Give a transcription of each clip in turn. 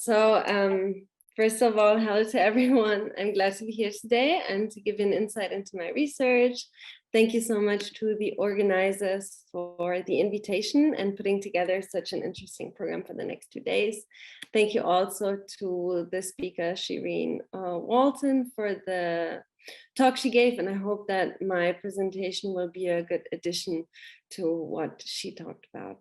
First of all, hello to everyone. I'm glad to be here today and to give you an insight into my research. Thank you so much to the organizers for the invitation and putting together such an interesting program for the next 2 days. Thank you also to the speaker, Shireen Walton, for the talk she gave, and I hope that my presentation will be a good addition to what she talked about.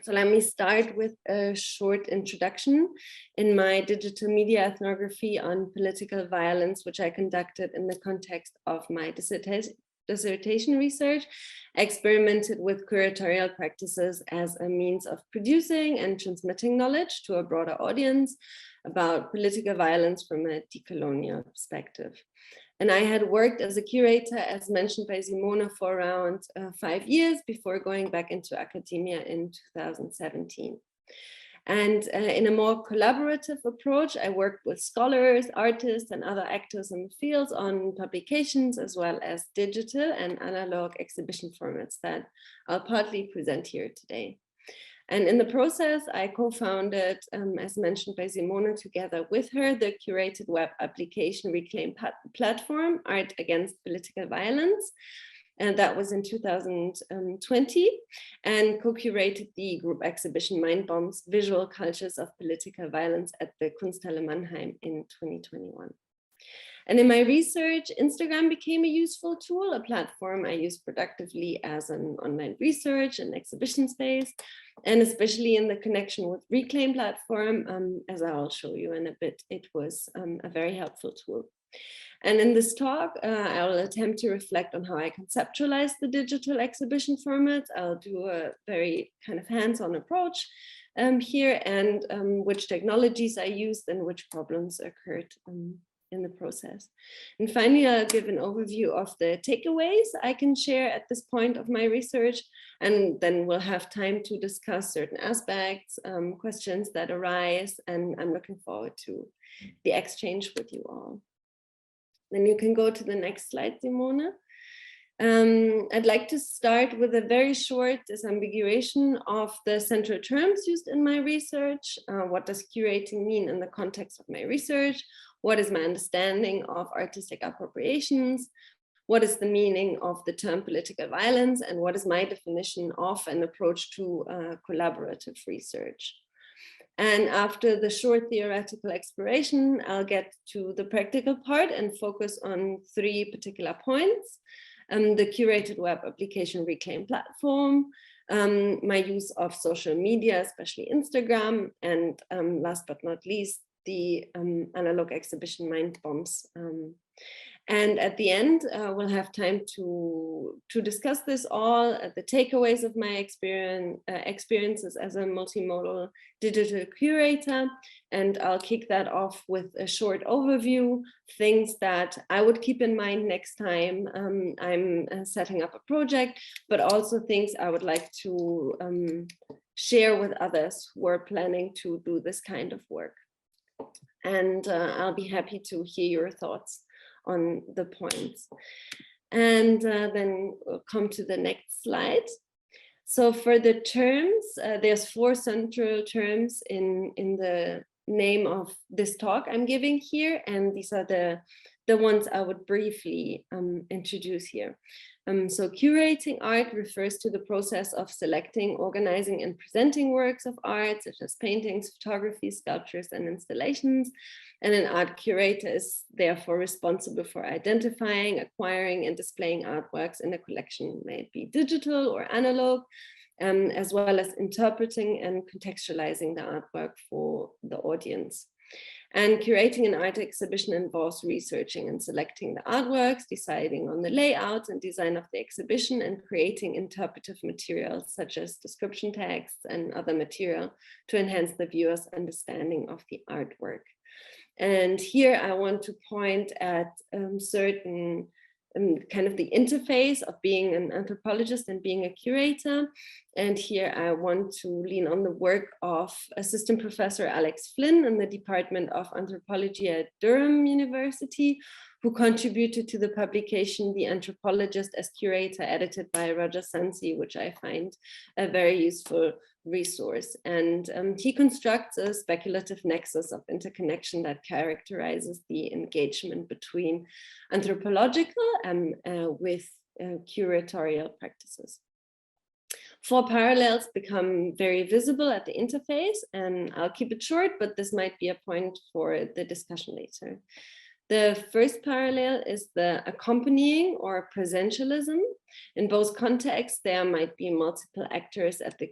So let me start with a short introduction in my digital media ethnography on political violence, which I conducted in the context of my dissertation research. I experimented with curatorial practices as a means of producing and transmitting knowledge to a broader audience about political violence from a decolonial perspective. And I had worked as a curator, as mentioned by Simone, for around 5 years before going back into academia in 2017. And in a more collaborative approach, I worked with scholars, artists, and other actors in the fields on publications, as well as digital and analog exhibition formats that I'll partly present here today. And in the process, I co-founded, as mentioned by Simone, together with her, the curated web application Reclaim platform, Art Against Political Violence. And that was in 2020, and co-curated the group exhibition Mind Bombs, Visual Cultures of Political Violence at the Kunsthalle Mannheim in 2021. And in my research, Instagram became a useful tool, a platform I use productively as an online research and exhibition space, and especially in the connection with Reclaim platform, as I'll show you in a bit, it was a very helpful tool. And in this talk, I'll attempt to reflect on how I conceptualize the digital exhibition format. I'll do a very kind of hands-on approach here, and which technologies I used and which problems occurred in the process. And finally, I'll give an overview of the takeaways I can share at this point of my research, and then we'll have time to discuss certain aspects, questions that arise, and I'm looking forward to the exchange with you all. Then you can go to the next slide, Simone. I'd like to start with a very short disambiguation of the central terms used in my research. What does curating mean in the context of my research? What is my understanding of artistic appropriations? What is the meaning of the term political violence? And what is my definition of an approach to collaborative research? And after the short theoretical exploration, I'll get to the practical part and focus on 3 particular points. The curated web application Reclaim platform, my use of social media, especially Instagram, and last but not least, the analog exhibition Mind Bombs. And at the end, we'll have time to discuss this all, the takeaways of my experiences as a multimodal digital curator. And I'll kick that off with a short overview, things that I would keep in mind next time I'm setting up a project, but also things I would like to share with others who are planning to do this kind of work. And I'll be happy to hear your thoughts on the points. And then we'll come to the next slide. So for the terms, there's 4 central terms in the name of this talk I'm giving here, and these are the ones I would briefly introduce here. So curating art refers to the process of selecting, organizing, and presenting works of art, such as paintings, photography, sculptures, and installations. And an art curator is therefore responsible for identifying, acquiring, and displaying artworks in a collection, may it be digital or analog, as well as interpreting and contextualizing the artwork for the audience. And curating an art exhibition involves researching and selecting the artworks, deciding on the layout and design of the exhibition, and creating interpretive materials such as description texts and other material to enhance the viewer's understanding of the artwork. And here I want to point at certain kind of the interface of being an anthropologist and being a curator. And here I want to lean on the work of Assistant Professor Alex Flynn in the Department of Anthropology at Durham University, who contributed to the publication The Anthropologist as Curator, edited by Roger Sansi, which I find a very useful resource. And he constructs a speculative nexus of interconnection that characterizes the engagement between anthropological and with curatorial practices. 4 parallels become very visible at the interface, and I'll keep it short, but this might be a point for the discussion later. The first parallel is the accompanying or presentialism. In both contexts, there might be multiple actors at the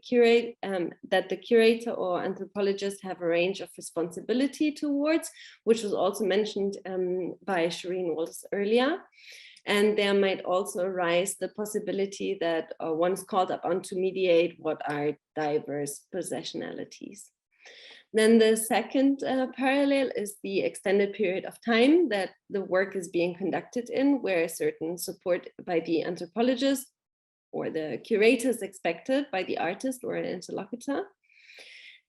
that the curator or anthropologist have a range of responsibility towards, which was also mentioned by Shireen Walters earlier. And there might also arise the possibility that one is called upon to mediate what are diverse possessionalities. Then the second parallel is the extended period of time that the work is being conducted in, where certain support by the anthropologist or the curator is expected by the artist or an interlocutor.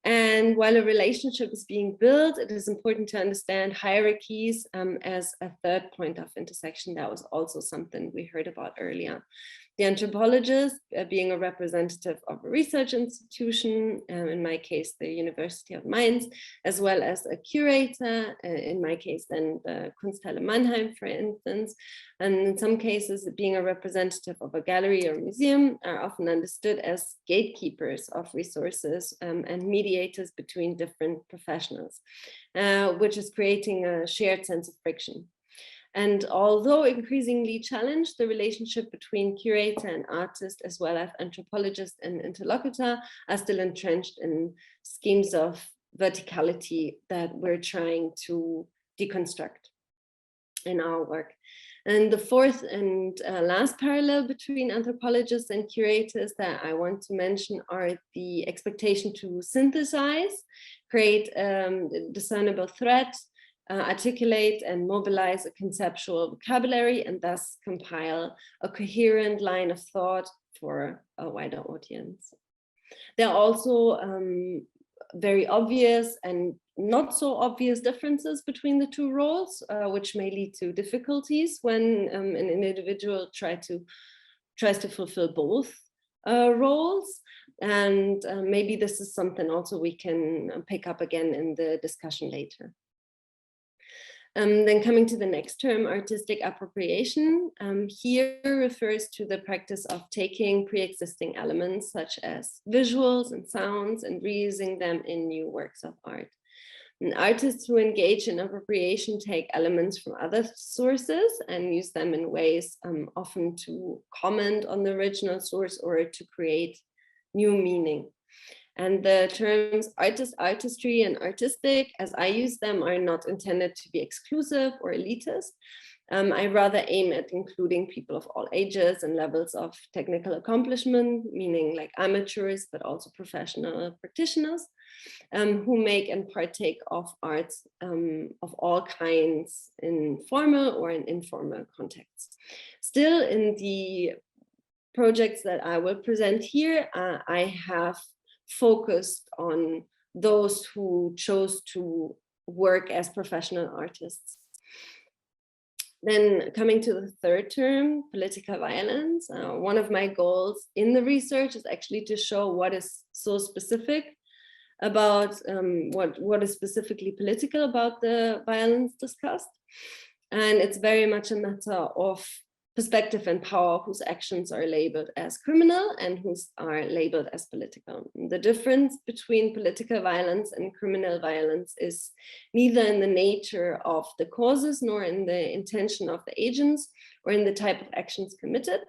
And while a relationship is being built, it is important to understand hierarchies as a third point of intersection. That was also something we heard about earlier. The anthropologist being a representative of a research institution, in my case, the University of Mainz, as well as a curator, in my case, then the Kunsthalle Mannheim, for instance. And in some cases, being a representative of a gallery or museum are often understood as gatekeepers of resources and mediators between different professionals, which is creating a shared sense of friction. And although increasingly challenged, the relationship between curator and artist, as well as anthropologist and interlocutor, are still entrenched in schemes of verticality that we're trying to deconstruct in our work. And the fourth and last parallel between anthropologists and curators that I want to mention are the expectation to synthesize, create discernible thread, articulate and mobilize a conceptual vocabulary, and thus compile a coherent line of thought for a wider audience. There are also very obvious and not so obvious differences between the two roles, which may lead to difficulties when an individual tries to fulfill both roles. And maybe this is something also we can pick up again in the discussion later. Then coming to the next term, artistic appropriation, here refers to the practice of taking pre-existing elements such as visuals and sounds and reusing them in new works of art. And artists who engage in appropriation take elements from other sources and use them in ways often to comment on the original source or to create new meaning. And the terms artist, artistry, and artistic, as I use them, are not intended to be exclusive or elitist. I rather aim at including people of all ages and levels of technical accomplishment, meaning like amateurs, but also professional practitioners who make and partake of arts of all kinds in formal or in informal contexts. Still, in the projects that I will present here, I have focused on those who chose to work as professional artists. Then coming to the third term, political violence, one of my goals in the research is actually to show what is so specific about what is specifically political about the violence discussed. And it's very much a matter of perspective and power, whose actions are labeled as criminal and whose are labeled as political. The difference between political violence and criminal violence is neither in the nature of the causes nor in the intention of the agents or in the type of actions committed,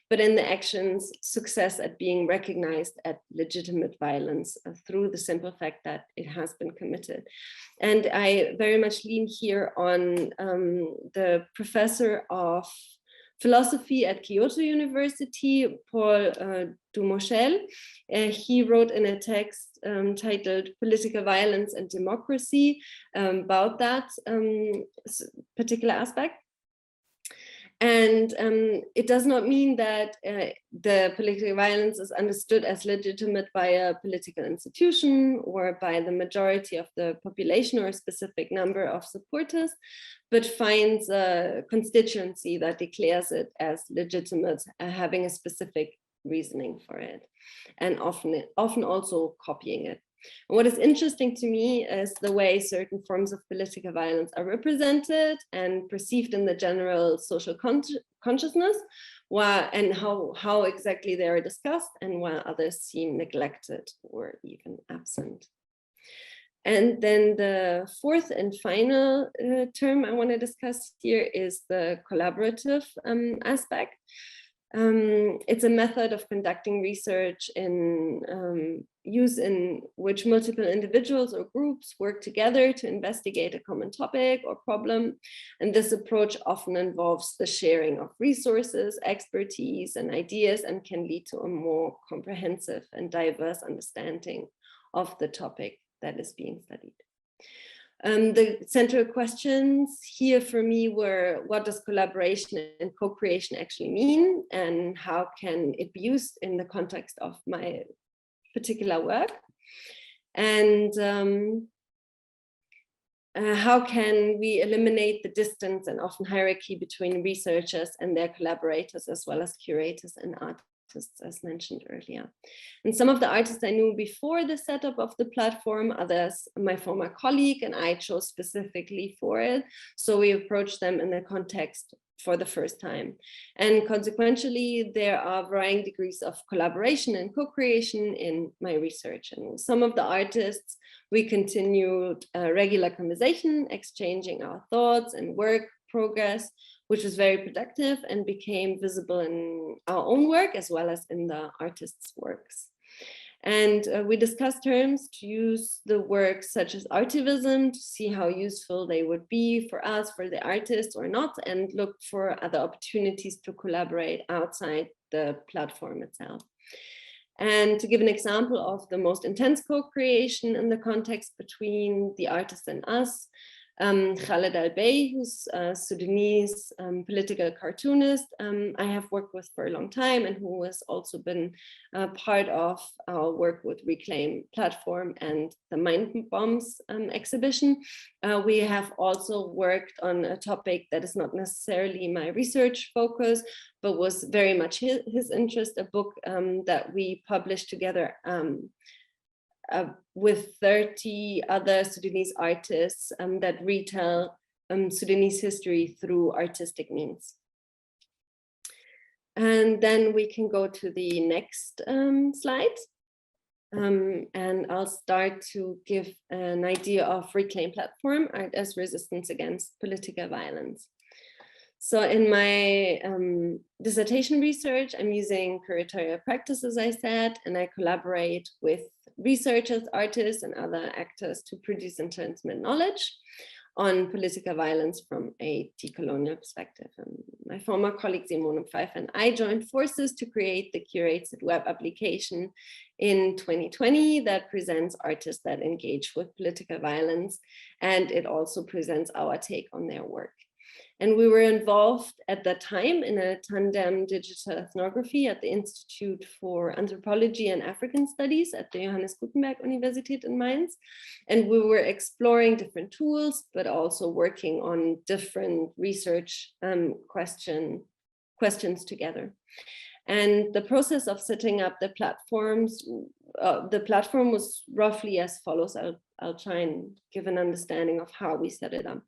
but in the action's success at being recognized as legitimate violence through the simple fact that it has been committed. And I very much lean here on the professor of philosophy at Kyoto University, Paul Dumoschel. He wrote in a text titled Political Violence and Democracy about that particular aspect. And it does not mean that the political violence is understood as legitimate by a political institution or by the majority of the population or a specific number of supporters, but finds a constituency that declares it as legitimate, having a specific reasoning for it, and often also copying it. And what is interesting to me is the way certain forms of political violence are represented and perceived in the general social consciousness, and how exactly they are discussed, and while others seem neglected or even absent. And then the fourth and final term I want to discuss here is the collaborative aspect. It's a method of conducting research in which multiple individuals or groups work together to investigate a common topic or problem. And this approach often involves the sharing of resources, expertise, and ideas, and can lead to a more comprehensive and diverse understanding of the topic that is being studied. The central questions here for me were, what does collaboration and co-creation actually mean, and how can it be used in the context of my particular work? And how can we eliminate the distance and often hierarchy between researchers and their collaborators, as well as curators and artists, as mentioned earlier. And some of the artists I knew before the setup of the platform, others my former colleague and I chose specifically for it. So we approached them in the context for the first time. And consequently, there are varying degrees of collaboration and co-creation in my research. And with some of the artists, we continued regular conversation, exchanging our thoughts and work progress, which was very productive and became visible in our own work as well as in the artists' works. And we discussed terms to use the works such as artivism to see how useful they would be for us, for the artist or not, and looked for other opportunities to collaborate outside the platform itself. And to give an example of the most intense co-creation in the context between the artist and us, Khaled Al-Bey, who's a Sudanese political cartoonist I have worked with for a long time, and who has also been part of our work with Reclaim platform and the Mind Bombs exhibition. We have also worked on a topic that is not necessarily my research focus, but was very much his interest, a book that we published together with 30 other Sudanese artists that retell Sudanese history through artistic means. And then we can go to the next slide. And I'll start to give an idea of Reclaim platform, Art as Resistance Against Political Violence. So in my dissertation research, I'm using curatorial practices, I said, and I collaborate with researchers, artists, and other actors to produce and transmit knowledge on political violence from a decolonial perspective. And my former colleague Simone Pfeiffer and I joined forces to create the Curated web application in 2020 that presents artists that engage with political violence, and it also presents our take on their work. And we were involved at that time in a tandem digital ethnography at the Institute for Anthropology and African Studies at the Johannes Gutenberg Universität in Mainz. And we were exploring different tools, but also working on different research questions together. And the process of setting up the platform was roughly as follows. I'll try and give an understanding of how we set it up.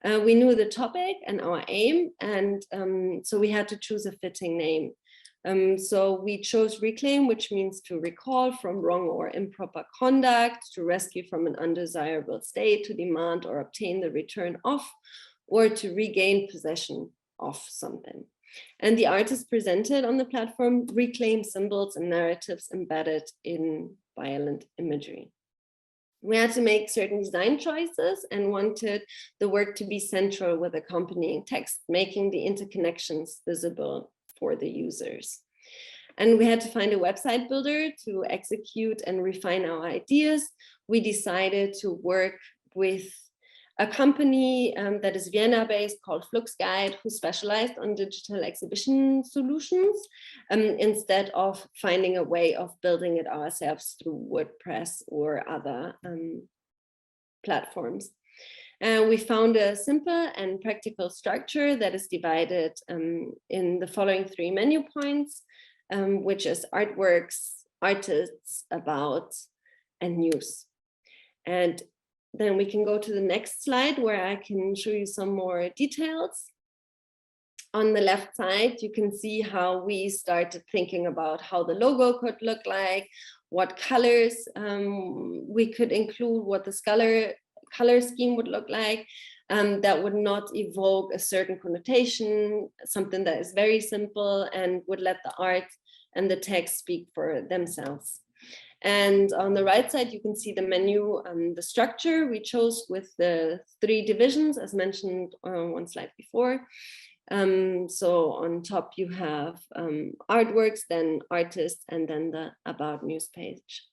We knew the topic and our aim, and so we had to choose a fitting name. So we chose Reclaim, which means to recall from wrong or improper conduct, to rescue from an undesirable state, to demand or obtain the return of, or to regain possession of something. And the artists presented on the platform reclaim symbols and narratives embedded in violent imagery. We had to make certain design choices and wanted the work to be central with accompanying text, making the interconnections visible for the users. And we had to find a website builder to execute and refine our ideas. We decided to work with a company that is Vienna-based called Fluxguide, who specialized on digital exhibition solutions instead of finding a way of building it ourselves through WordPress or other platforms. We found a simple and practical structure that is divided in the following 3 menu points, which is artworks, artists, about, and news. And then we can go to the next slide where I can show you some more details. On the left side, you can see how we started thinking about how the logo could look like, what colors we could include, what the color scheme would look like, that would not evoke a certain connotation, something that is very simple and would let the art and the text speak for themselves. And on the right side, you can see the menu, the structure we chose with the 3 divisions, as mentioned on one slide before. So on top you have artworks, then artists, and then the about news page.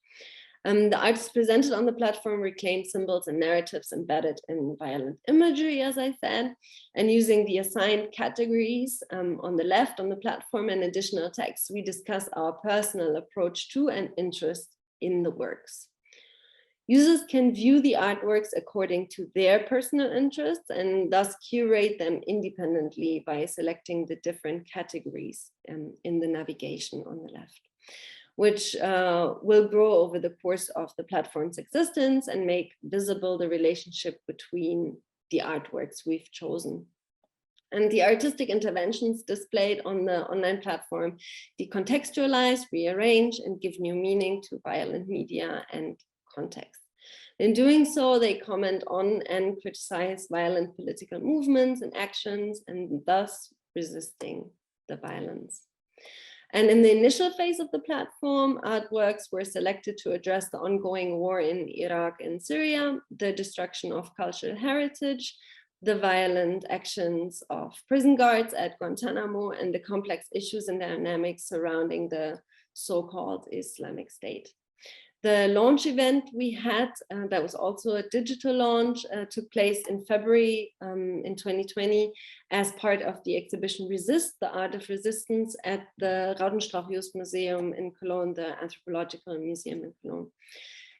The artists presented on the platform reclaimed symbols and narratives embedded in violent imagery, as I said, and using the assigned categories on the left on the platform and additional text, we discuss our personal approach to and interest in the works. Users can view the artworks according to their personal interests and thus curate them independently by selecting the different categories in the navigation on the left, which will grow over the course of the platform's existence and make visible the relationship between the artworks we've chosen. And the artistic interventions displayed on the online platform decontextualize, rearrange, and give new meaning to violent media and context. In doing so, they comment on and criticize violent political movements and actions, and thus resisting the violence. And in the initial phase of the platform, artworks were selected to address the ongoing war in Iraq and Syria, the destruction of cultural heritage, the violent actions of prison guards at Guantanamo, and the complex issues and dynamics surrounding the so-called Islamic State. The launch event we had, that was also a digital launch, took place in February in 2020 as part of the exhibition Resist, the Art of Resistance at the Raudenstrauch-Jost Museum in Cologne, the Anthropological Museum in Cologne.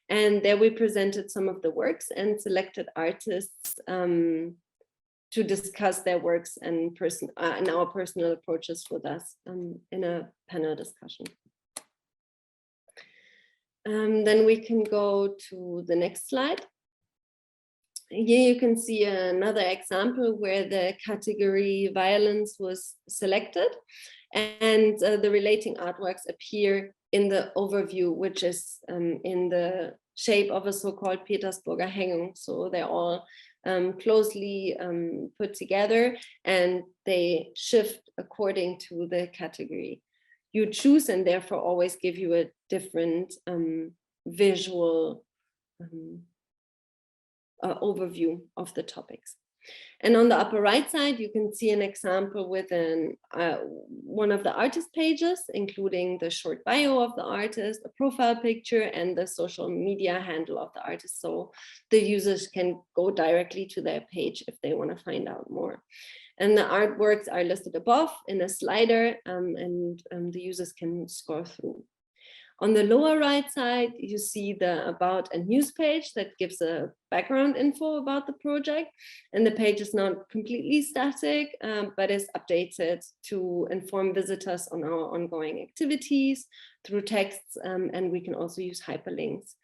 And there we presented some of the works and selected artists to discuss their works and our personal approaches with us in a panel discussion. Then we can go to the next slide. Here you can see another example where the category violence was selected and the relating artworks appear in the overview, which is in the shape of a so-called Petersburger Hängung. So they're all closely put together and they shift according to the category you choose, and therefore always give you a different visual overview of the topics. And on the upper right side, you can see an example with one of the artist pages, including the short bio of the artist, a profile picture, and the social media handle of the artist. So the users can go directly to their page if they want to find out more. And the artworks are listed above in a slider, and the users can scroll through. On the lower right side, you see the About and News page that gives a background info about the project. And the page is not completely static, but is updated to inform visitors on our ongoing activities through texts, and we can also use hyperlinks.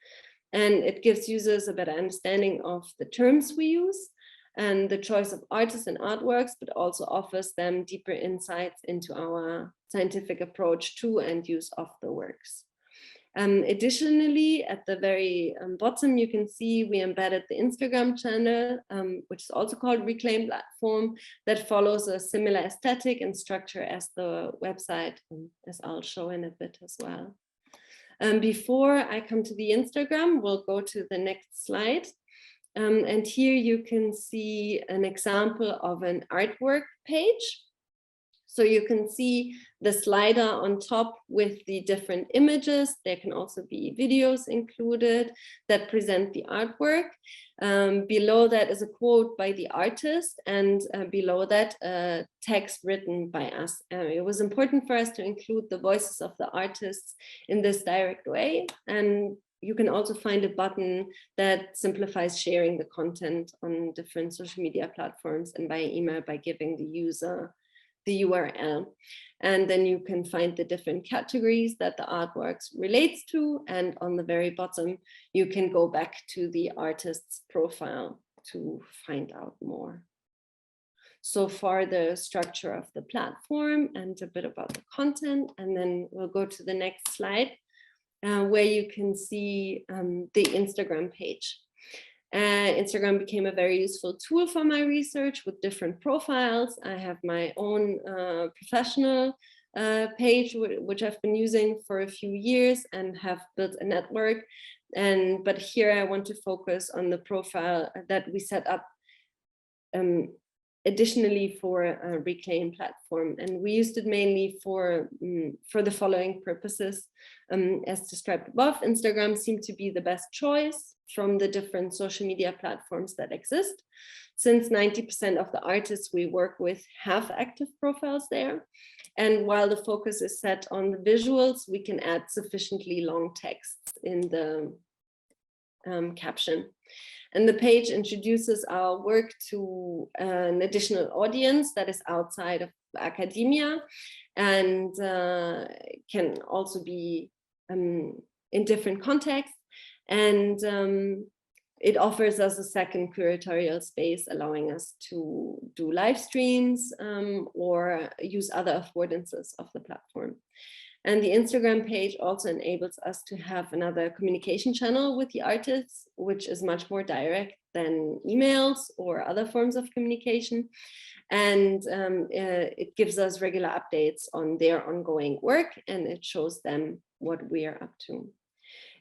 And it gives users a better understanding of the terms we use and the choice of artists and artworks, but also offers them deeper insights into our scientific approach to and use of the works. Additionally, at the very bottom, you can see we embedded the Instagram channel, which is also called Reclaim Platform, that follows a similar aesthetic and structure as the website, as I'll show in a bit as well. Before I come to the Instagram, we'll go to the next slide. And here you can see an example of an artwork page. So you can see the slider on top with the different images. There can also be videos included that present the artwork. Below that is a quote by the artist, and below that text written by us. It was important for us to include the voices of the artists in this direct way. And you can also find a button that simplifies sharing the content on different social media platforms and by email by giving the user the URL. And then you can find the different categories that the artworks relates to. And on the very bottom, you can go back to the artist's profile to find out more. So far, the structure of the platform and a bit about the content. And then we'll go to the next slide, where you can see the Instagram page. Instagram became a very useful tool for my research with different profiles. I have my own professional page, which I've been using for a few years and have built a network. But here I want to focus on the profile that we set up additionally for a Reclaim platform. And we used it mainly for the following purposes. As described above, Instagram seemed to be the best choice from the different social media platforms that exist, since 90% of the artists we work with have active profiles there. And while the focus is set on the visuals, we can add sufficiently long texts in the caption. And the page introduces our work to an additional audience that is outside of academia and can also be in different contexts. And it offers us a second curatorial space, allowing us to do live streams or use other affordances of the platform. And the Instagram page also enables us to have another communication channel with the artists, which is much more direct than emails or other forms of communication. And it gives us regular updates on their ongoing work, and it shows them what we are up to.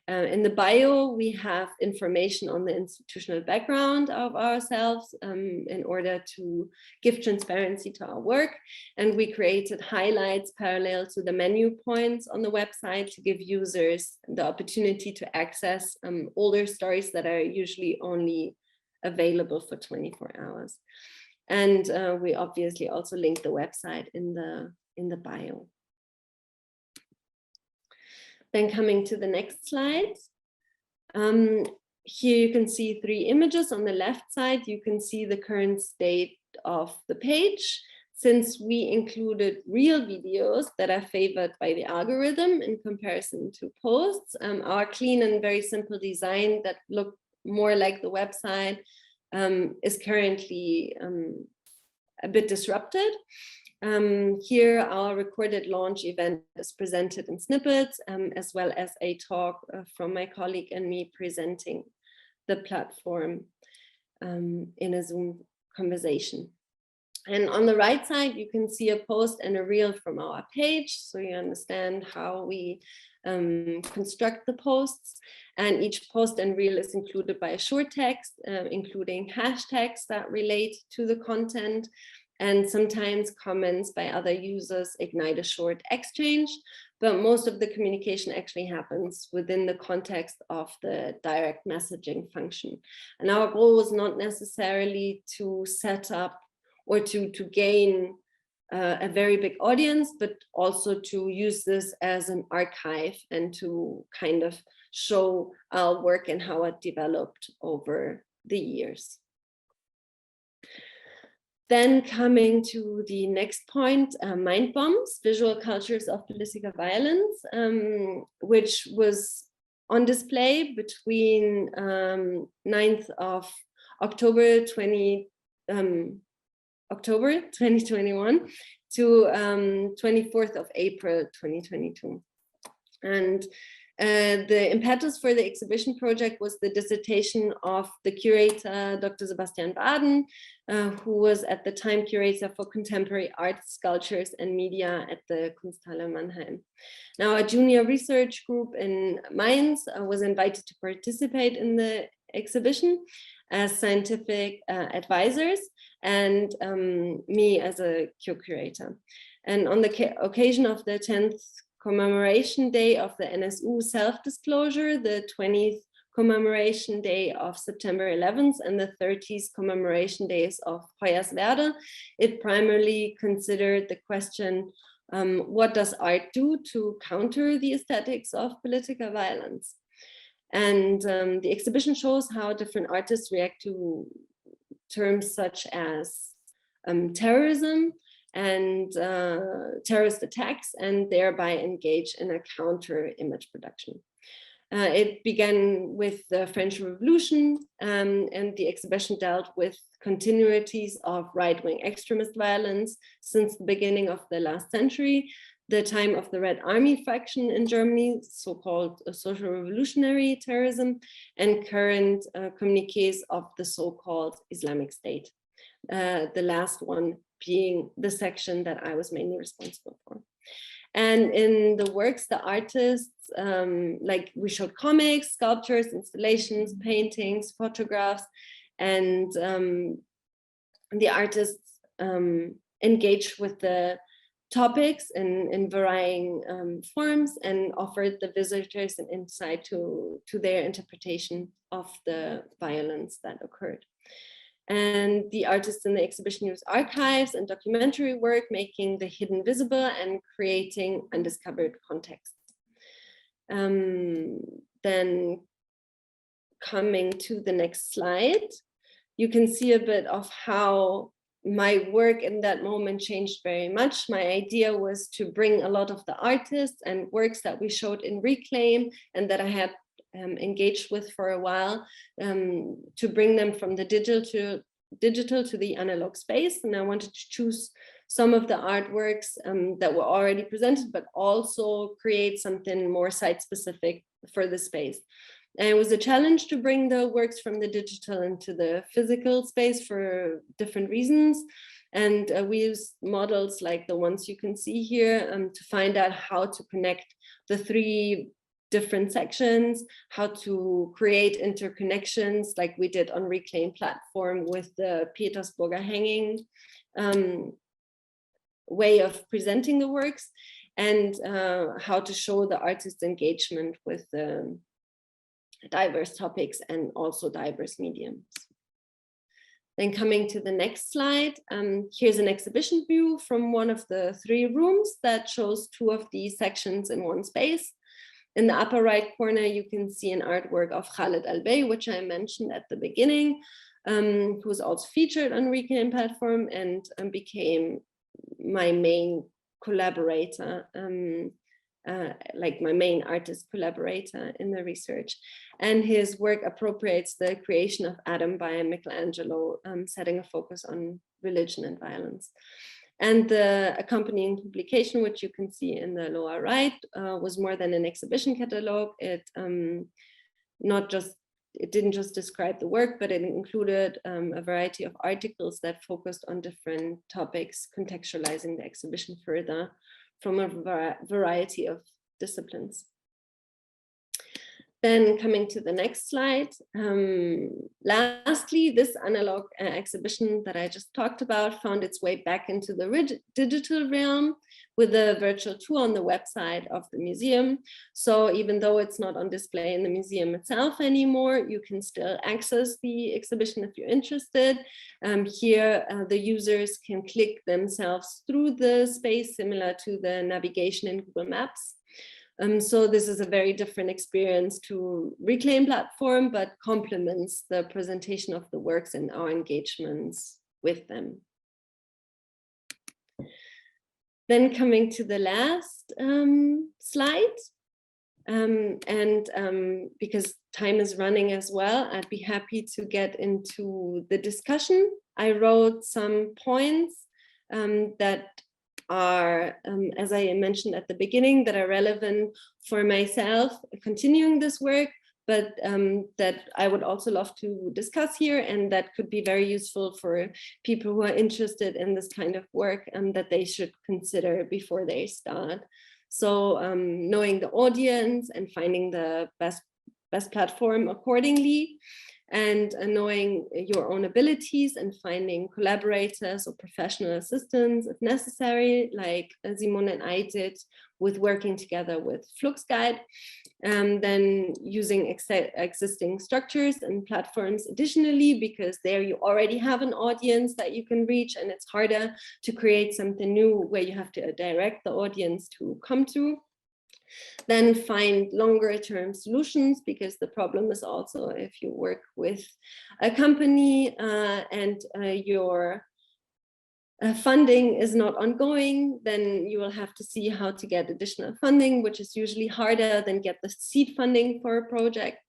In the bio, we have information on the institutional background of ourselves in order to give transparency to our work. And we created highlights parallel to the menu points on the website to give users the opportunity to access older stories that are usually only available for 24 hours. And we obviously also link the website in the bio. Then coming to the next slide, here you can see 3 images. On the left side, you can see the current state of the page. Since we included real videos that are favored by the algorithm in comparison to posts, our clean and very simple design that look more like the website is currently a bit disrupted. Here, our recorded launch event is presented in snippets, as well as a talk from my colleague and me presenting the platform in a Zoom conversation. And on the right side, you can see a post and a reel from our page, so you understand how we construct the posts. And each post and reel is included by a short text, including hashtags that relate to the content. And sometimes comments by other users ignite a short exchange, but most of the communication actually happens within the context of the direct messaging function. And our goal was not necessarily to set up or to gain a very big audience, but also to use this as an archive and to kind of show our work and how it developed over the years. Then coming to the next point, Mind Bombs, Visual Cultures of Political Violence, which was on display between 9th of October 2021 to 24th of April 2022. And the impetus for the exhibition project was the dissertation of the curator, Dr. Sebastian Baden, who was at the time curator for contemporary art, sculptures, and media at the Kunsthalle Mannheim. Now, a junior research group in Mainz was invited to participate in the exhibition as scientific advisors, and me as a co-curator. And on the occasion of the 10th commemoration day of the NSU self-disclosure, the 20th commemoration day of September 11th, and the 30th commemoration days of Hoyerswerda, it primarily considered the question, what does art do to counter the aesthetics of political violence? And the exhibition shows how different artists react to terms such as terrorism and terrorist attacks, and thereby engage in a counter image production. It began with the French Revolution, and the exhibition dealt with continuities of right-wing extremist violence since the beginning of the last century, the time of the Red Army faction in Germany, so-called social revolutionary terrorism, and current communiques of the so-called Islamic State. The last one being the section that I was mainly responsible for. And in the works, the artists, like we showed comics, sculptures, installations, paintings, photographs, and the artists engaged with the topics in varying forms and offered the visitors an insight to their interpretation of the violence that occurred. And the artists in the exhibition use archives and documentary work, making the hidden visible and creating undiscovered contexts. Then coming to the next slide, you can see a bit of how my work in that moment changed very much. My idea was to bring a lot of the artists and works that we showed in Reclaim and that I had engaged with for a while, to bring them from the digital to the analog space. And I wanted to choose some of the artworks that were already presented, but also create something more site-specific for the space. And it was a challenge to bring the works from the digital into the physical space for different reasons. And we used models like the ones you can see here to find out how to connect the three different sections, how to create interconnections like we did on Reclaim platform with the Petersburger hanging way of presenting the works, and how to show the artist engagement with diverse topics and also diverse mediums. Then coming to the next slide, here's an exhibition view from one of the three rooms that shows two of these sections in one space. In the upper right corner, you can see an artwork of Khaled Albey, which I mentioned at the beginning, who was also featured on Reclaim platform and became my main collaborator, like my main artist collaborator in the research. And his work appropriates the creation of Adam by Michelangelo, setting a focus on religion and violence. And the accompanying publication, which you can see in the lower right, was more than an exhibition catalog. It didn't just describe the work, but it included a variety of articles that focused on different topics, contextualizing the exhibition further from a variety of disciplines. Then coming to the next slide, lastly, this analog exhibition that I just talked about found its way back into the digital realm with a virtual tour on the website of the museum. So even though it's not on display in the museum itself anymore, you can still access the exhibition if you're interested. Here, the users can click themselves through the space, similar to the navigation in Google Maps. So this is a very different experience to Reclaim platform, but complements the presentation of the works and our engagements with them. Then coming to the last slide, because time is running as well, I'd be happy to get into the discussion. I wrote some points that are, as I mentioned at the beginning, that are relevant for myself continuing this work, but that I would also love to discuss here, and that could be very useful for people who are interested in this kind of work, that they should consider before they start. So knowing the audience and finding the best platform accordingly. and knowing your own abilities and finding collaborators or professional assistants if necessary, like Simone and I did with working together with FluxGuide. Then using existing structures and platforms additionally, because there you already have an audience that you can reach, and it's harder to create something new where you have to direct the audience to come to. Then find longer term solutions, because the problem is also if you work with a company and your funding is not ongoing, then you will have to see how to get additional funding, which is usually harder than get the seed funding for a project.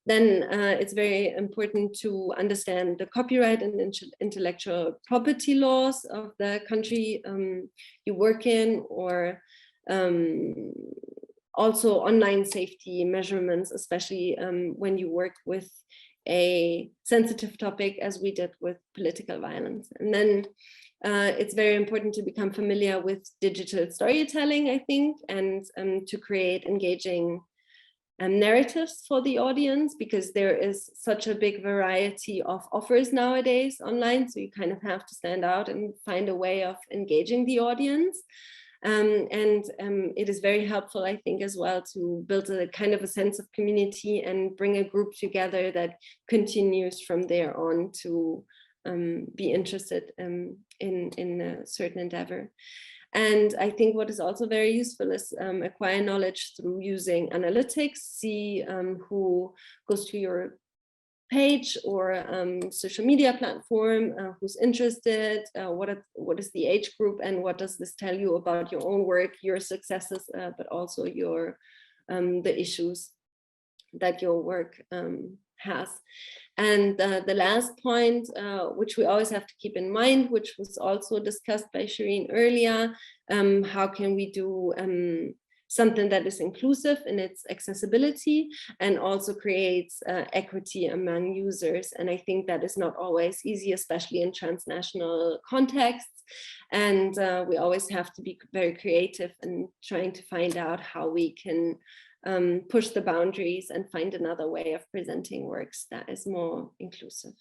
Then it's very important to understand the copyright and intellectual property laws of the country you work in, or also online safety measurements, especially when you work with a sensitive topic as we did with political violence. And then it's very important to become familiar with digital storytelling, I think, and to create engaging narratives for the audience, because there is such a big variety of offers nowadays online. So you kind of have to stand out and find a way of engaging the audience. It is very helpful, I think, as well, to build a kind of a sense of community and bring a group together that continues from there on to be interested in a certain endeavor. And I think what is also very useful is acquire knowledge through using analytics, see who goes to your page or social media platform, who's interested, what is the age group, and what does this tell you about your own work, your successes, but also your the issues that your work has. And the last point, which we always have to keep in mind, which was also discussed by Shireen earlier, how can we do something that is inclusive in its accessibility and also creates equity among users. And I think that is not always easy, especially in transnational contexts. And we always have to be very creative in trying to find out how we can push the boundaries and find another way of presenting works that is more inclusive.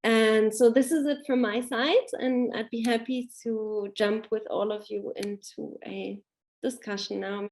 And so this is it from my side, and I'd be happy to jump with all of you into a discussion now.